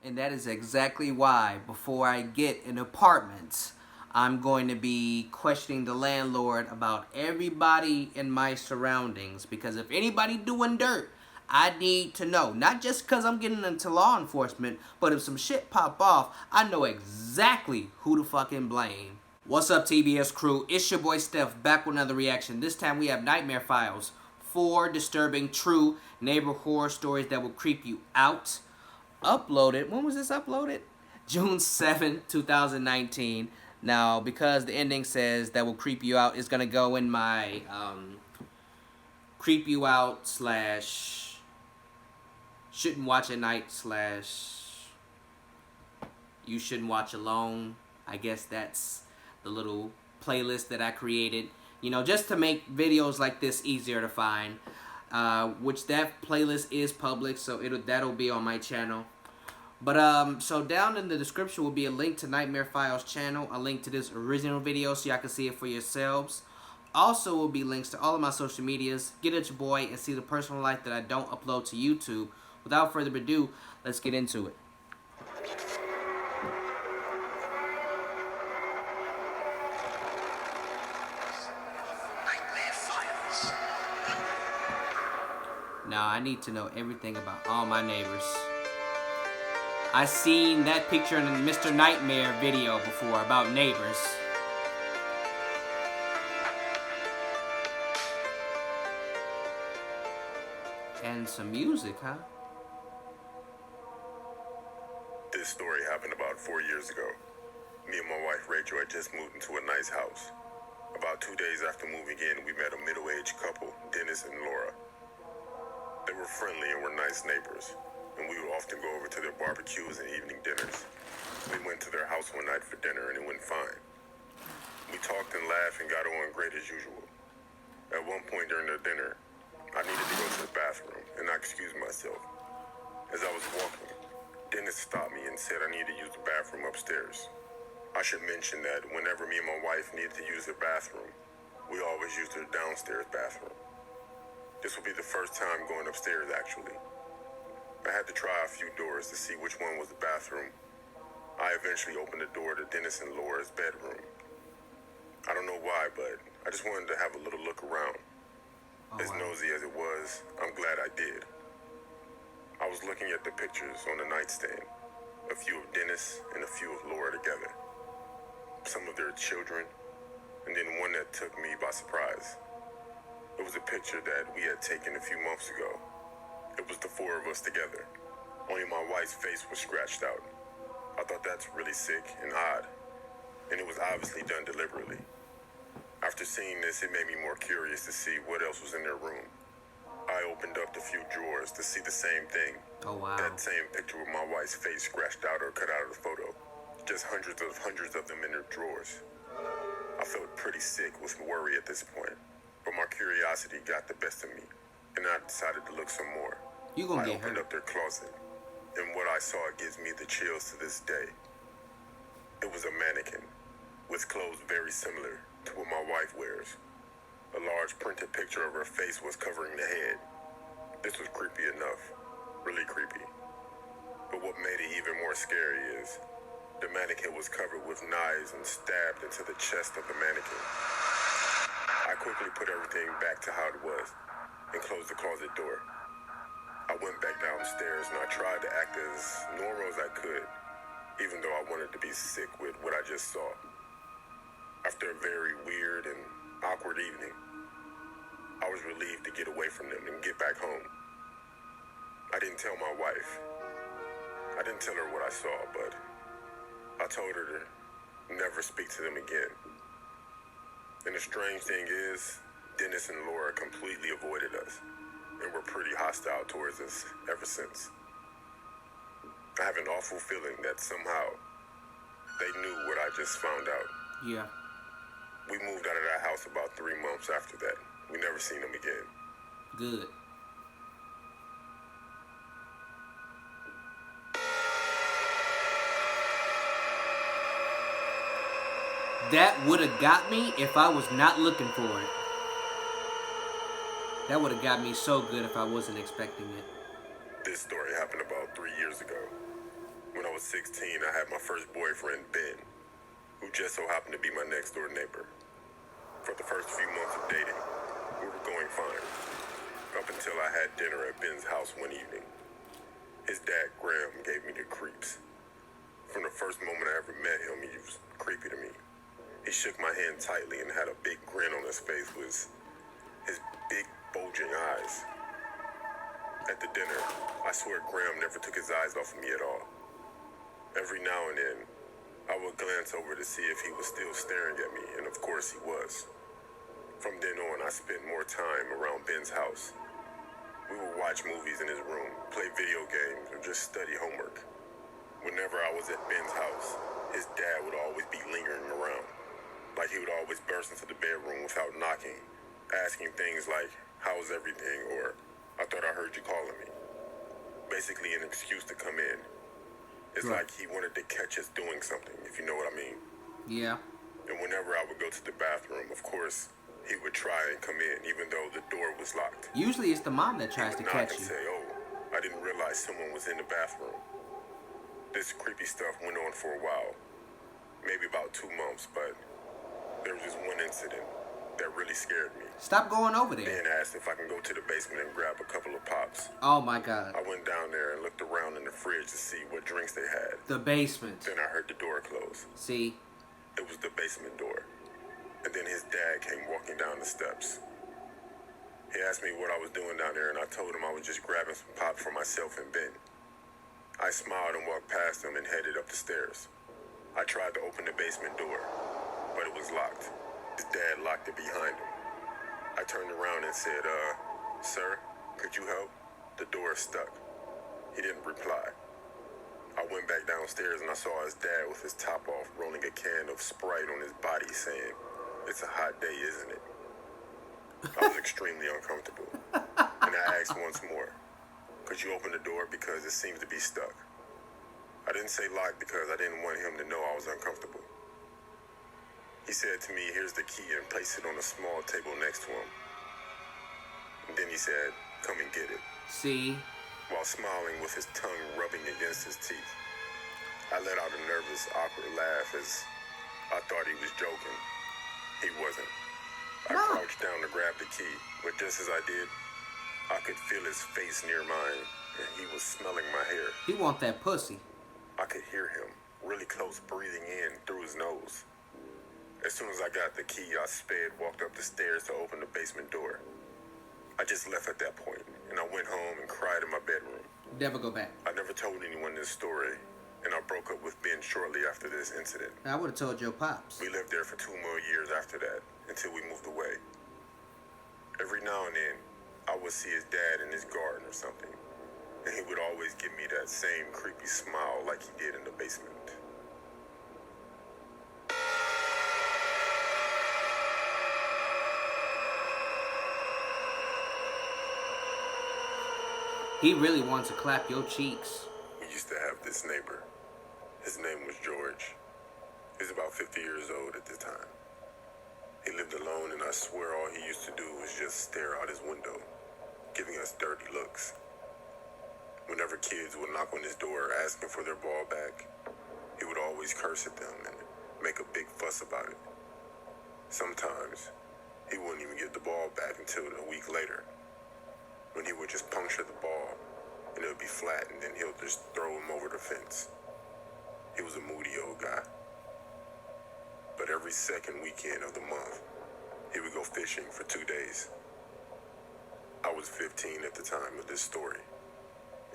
And that is exactly why, before I get an apartment, I'm going to be questioning the landlord about everybody in my surroundings. Because if anybody doing dirt, I need to know. Not just because I'm getting into law enforcement, but if some shit pop off, I know exactly who to fucking blame. What's up, TBS crew? It's your boy Steph, back with another reaction. This time we have Nightmare Files. 4 disturbing, true neighbor horror stories that will creep you out. Uploaded. When was this uploaded? June 7th, 2019. Now, because the ending says that will creep you out, it's going to go in my creep you out slash shouldn't watch at night slash you shouldn't watch alone. I guess that's the little playlist that I created, you know, just to make videos like this easier to find. Which that playlist is public, so that'll be on my channel. But so down in the description will be a link to Nightmare Files channel, a link to this original video so y'all can see it for yourselves. Also will be links to all of my social medias. Get at your boy and see the personal life that I don't upload to YouTube. Without further ado, let's get into it. Now I need to know everything about all my neighbors. I seen that picture in the Mr. Nightmare video before about neighbors. And some music, huh? This story happened about 4 years ago. Me and my wife Rachel had just moved into a nice house. About 2 days after moving in, we met a middle-aged couple, Dennis and Laura. They were friendly and were nice neighbors, and we would often go over to their barbecues and evening dinners. We went to their house one night for dinner and it went fine. We talked and laughed and got on great as usual. At one point during their dinner, I needed to go to the bathroom, and I excused myself. As I was walking, Dennis stopped me and said I needed to use the bathroom upstairs. I should mention that whenever me and my wife needed to use the bathroom, we always used the downstairs bathroom. This will be the first time going upstairs, actually. I had to try a few doors to see which one was the bathroom. I eventually opened the door to Dennis and Laura's bedroom. I don't know why, but I just wanted to have a little look around. As nosy as it was, I'm glad I did. I was looking at the pictures on the nightstand, a few of Dennis and a few of Laura together, some of their children, and then one that took me by surprise. It was a picture that we had taken a few months ago. It was the 4 of us together. Only my wife's face was scratched out. I thought that's really sick and odd, and it was obviously done deliberately. After seeing this, it made me more curious to see what else was in their room. I opened up the few drawers to see the same thing. Oh, wow. That same picture with my wife's face scratched out or cut out of the photo. Just hundreds of them in their drawers. I felt pretty sick with worry at this point, but my curiosity got the best of me, and I decided to look some more. You gonna I get opened hurt. up their closet, and what I saw gives me the chills to this day. It was a mannequin with clothes very similar to what my wife wears. A large printed picture of her face was covering the head. This was creepy enough, really creepy. But what made it even more scary is the mannequin was covered with knives and stabbed into the chest of the mannequin. I quickly put everything back to how it was and closed the closet door. I went back downstairs and I tried to act as normal as I could, even though I wanted to be sick with what I just saw. After a very weird and awkward evening, I was relieved to get away from them and get back home. I didn't tell my wife. I didn't tell her what I saw, but I told her to never speak to them again. And the strange thing is, Dennis and Laura completely avoided us and were pretty hostile towards us ever since. I have an awful feeling that somehow they knew what I just found out. Yeah. We moved out of that house about 3 months after that. We never seen them again. Good. That would have got me if I was not looking for it. That would have got me so good if I wasn't expecting it. This story happened about 3 years ago. When When I was 16, I had my first boyfriend, Ben, who just so happened to be my next door neighbor. For the first few months of dating, we were going fine, up until I had dinner at Ben's house one evening. His dad, Graham, gave me the creeps. From the first moment I ever met him, he was creepy to me. He shook my hand tightly and had a big grin on his face with his big, bulging eyes. At the dinner, I swear Graham never took his eyes off of me at all. Every now and then, I would glance over to see if he was still staring at me, and of course he was. From then on, I spent more time around Ben's house. We would watch movies in his room, play video games, or just study homework. Whenever I was at Ben's house, his dad would always be lingering around. Like he would always burst into the bedroom without knocking, asking things like, "How's everything?" or "I thought I heard you calling me." Basically an excuse to come in. It's Right. like he wanted to catch us doing something, if you know what I mean. Yeah. And whenever I would go to the bathroom, of course, he would try and come in, even though the door was locked. Usually it's the mom that He tries to would knock catch and you. say, "Oh, I didn't realize someone was in the bathroom." This creepy stuff went on for a while, maybe about 2 months, but there was this one incident that really scared me. Stop going over there. Ben asked if I can go to the basement and grab a couple of pops. Oh my God. I went down there and looked around in the fridge to see what drinks they had. The basement. Then I heard the door close. See? It was the basement door. And then his dad came walking down the steps. He asked me what I was doing down there, and I told him I was just grabbing some pop for myself and Ben. I smiled and walked past him and headed up the stairs. I tried to open the basement door, but it was locked. His dad locked it behind him. I turned around and said, "Sir, could you help? The door is stuck." He didn't reply. I went back downstairs and I saw his dad with his top off, rolling a can of Sprite on his body, saying, "It's a hot day, isn't it?" I was extremely uncomfortable. And I asked once more, "Could you open the door because it seems to be stuck?" I didn't say lock because I didn't want him to know I was uncomfortable. He said to me, "Here's the key," and placed it on a small table next to him. And then he said, "Come and get it," See? while smiling with his tongue rubbing against his teeth. I let out a nervous, awkward laugh as I thought he was joking. He wasn't. I No. crouched down to grab the key, but just as I did, I could feel his face near mine, and he was smelling my hair. He want that pussy. I could hear him, really close, breathing in through his nose. As soon as I got the key, I sped, walked up the stairs to open the basement door. I just left at that point, and I went home and cried in my bedroom. Never go back. I never told anyone this story, and I broke up with Ben shortly after this incident. I would have told your pops. We lived there for 2 more years after that, until we moved away. Every now and then, I would see his dad in his garden or something, and he would always give me that same creepy smile like he did in the basement. He really wants to clap your cheeks. We used to have this neighbor. His name was George. He was about 50 years old at the time. He lived alone, and I swear all he used to do was just stare out his window, giving us dirty looks. Whenever kids would knock on his door asking for their ball back, he would always curse at them and make a big fuss about it. Sometimes, he wouldn't even get the ball back until a week later, when he would just puncture the ball, and it would be flat, and then he'll just throw him over the fence. He was a moody old guy. But every second weekend of the month, he would go fishing for 2 days. I was 15 at the time of this story,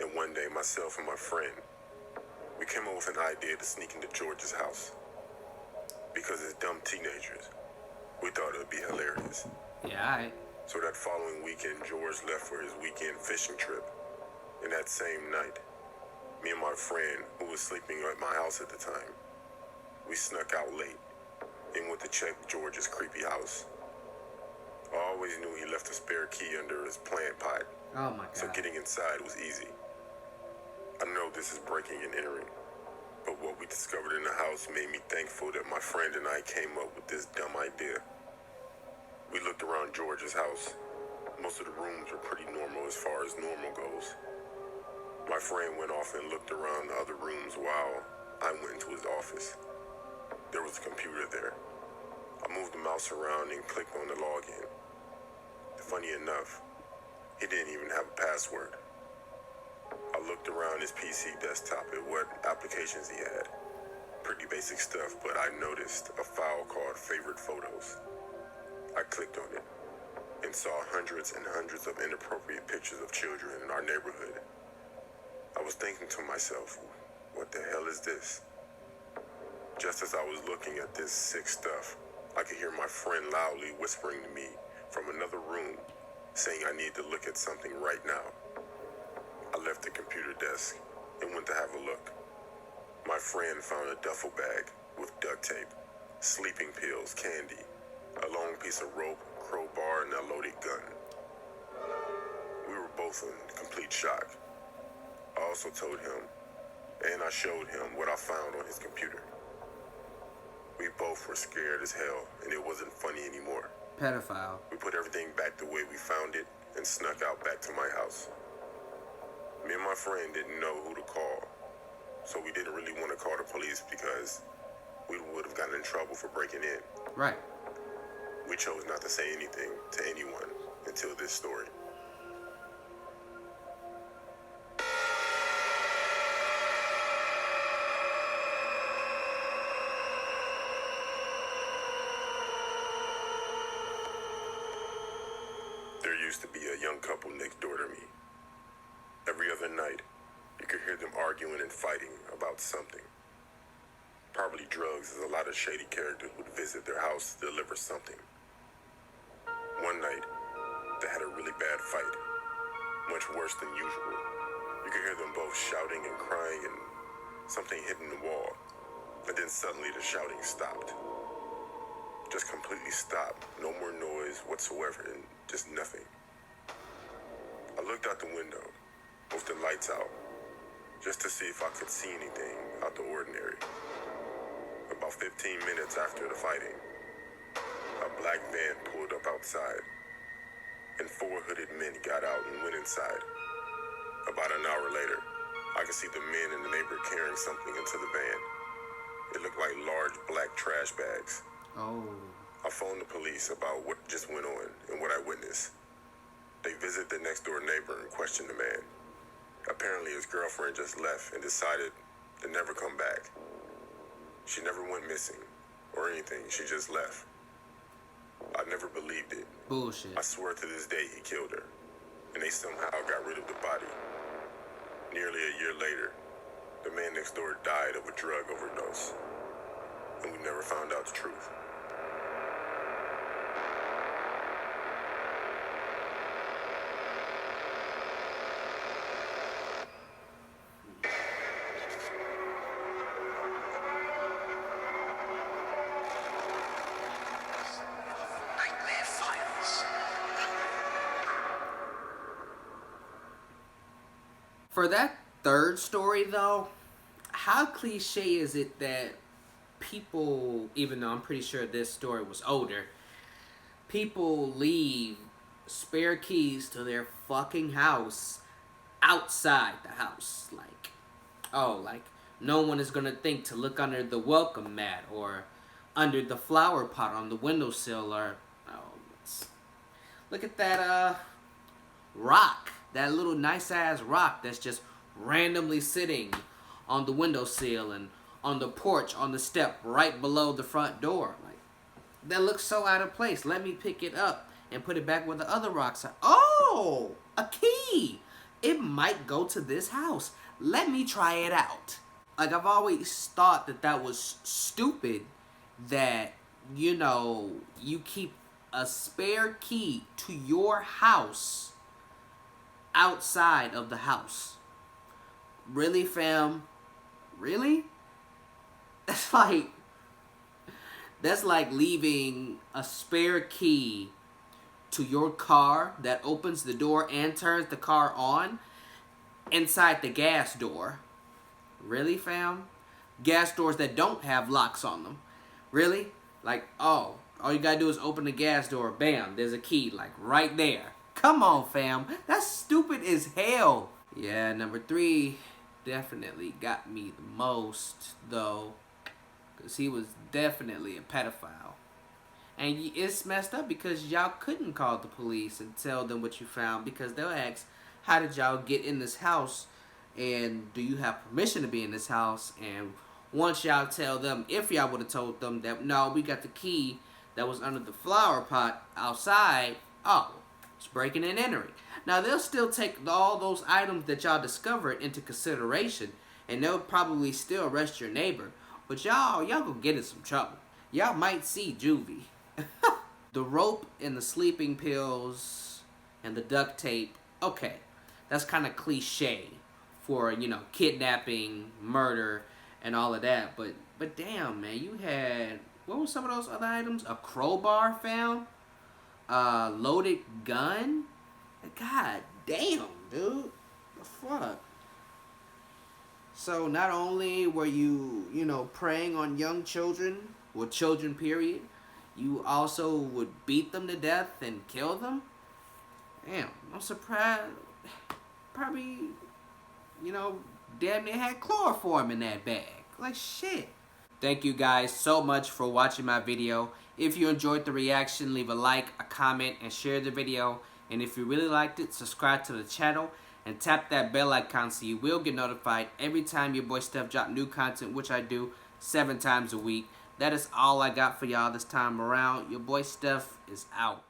and one day myself and my friend, we came up with an idea to sneak into George's house. Because as dumb teenagers, we thought it would be hilarious. Yeah, alright. So that following weekend, George left for his weekend fishing trip. And that same night, me and my friend, who was sleeping at my house at the time, we snuck out late and went to check George's creepy house. I always knew he left a spare key under his plant pot, Oh my so God. getting inside was easy. I know this is breaking and entering, but what we discovered in the house made me thankful that my friend and I came up with this dumb idea. We looked around George's house. Most of the rooms were pretty normal as far as normal goes. My friend went off and looked around the other rooms while Steph's computer there. I moved the mouse around and clicked on the login. Funny enough, he didn't even have a password. I looked around his PC desktop at what applications he had. Pretty basic stuff, but I noticed a file called Favorite Photos. I clicked on it and saw hundreds and hundreds of inappropriate pictures of children in our neighborhood. I was thinking to myself, what the hell is this? Just as I was looking at this sick stuff, I could hear my friend loudly whispering to me from another room, saying I need to look at something right now. I left the computer desk and went to have a look. My friend found a duffel bag with duct tape, sleeping pills, candy, a long piece of rope, crowbar, and a loaded gun. We were both in complete shock. I also told him, and I showed him what I found on his computer. We both were scared as hell, and it wasn't funny anymore. Pedophile. We put everything back the way we found it and snuck out back to my house. Me and my friend didn't know who to call, so we didn't really want to call the police because we would have gotten in trouble for breaking in. Right. We chose not to say anything to anyone until this story. There used to be a young couple next door to me. Every other night, you could hear them arguing and fighting about something. Probably drugs, as a lot of shady characters would visit their house to deliver something. One night, they had a really bad fight, much worse than usual. You could hear them both shouting and crying and something hitting the wall. And then suddenly the shouting stopped. Just completely stopped. No more noise whatsoever and just nothing. I looked out the window with the lights out just to see if I could see anything out the ordinary. About 15 minutes after the fighting, a black van pulled up outside and 4 hooded men got out and went inside. About an hour later, I could see the men and the neighbor carrying something into the van. It looked like large black trash bags. Oh. I phoned the police about what just went on and what I witnessed. They visited the next door neighbor and questioned the man. Apparently his girlfriend just left and decided to never come back. She never went missing or anything, she just left. I never believed it. Bullshit. I swear to this day he killed her, and they somehow got rid of the body. Nearly a year later, the man next door died of a drug overdose, and we never found out the truth. For that third story, though, how cliche is it that people, even though I'm pretty sure this story was older, people leave spare keys to their fucking house outside the house? Like, oh, like, no one is gonna think to look under the welcome mat or under the flower pot on the windowsill or, look at that, rock. That little nice-ass rock that's just randomly sitting on the windowsill and on the porch, on the step right below the front door. Like, that looks so out of place. Let me pick it up and put it back where the other rocks are. Oh, a key. It might go to this house. Let me try it out. Like, I've always thought that that was stupid that, you know, you keep a spare key to your house outside of the house. Really, fam? Really? That's like leaving a spare key to your car that opens the door and turns the car on inside the gas door. Really, fam? Gas doors that don't have locks on them. Really? Like, oh, all you gotta do is open the gas door. Bam, there's a key, like, right there. Come on, fam. That's stupid as hell. Yeah, number 3 definitely got me the most, though. because he was definitely a pedophile. And it's messed up because y'all couldn't call the police and tell them what you found, because they'll ask, how did y'all get in this house? And do you have permission to be in this house? And once y'all tell them, if y'all would have told them that, no, we got the key that was under the flower pot outside, oh, it's breaking and entering. Now, they'll still take all those items that y'all discovered into consideration, and they'll probably still arrest your neighbor. But y'all gonna get in some trouble. Y'all might see juvie. The rope and the sleeping pills and the duct tape, okay, that's kind of cliche for, kidnapping, murder, and all of that. But damn, man, you had, what were some of those other items? A crowbar found, a loaded gun. God damn, dude, the fuck. So not only were you, preying on young children, or children period, you also would beat them to death and kill them? Damn, I'm surprised. Probably, damn near had chloroform in that bag. Like, shit. Thank you guys so much for watching my video. If you enjoyed the reaction, leave a like, a comment, and share the video. And if you really liked it, subscribe to the channel and tap that bell icon so you will get notified every time your boy Steph drop new content, which I do 7 times a week. That is all I got for y'all this time around. Your boy Steph is out.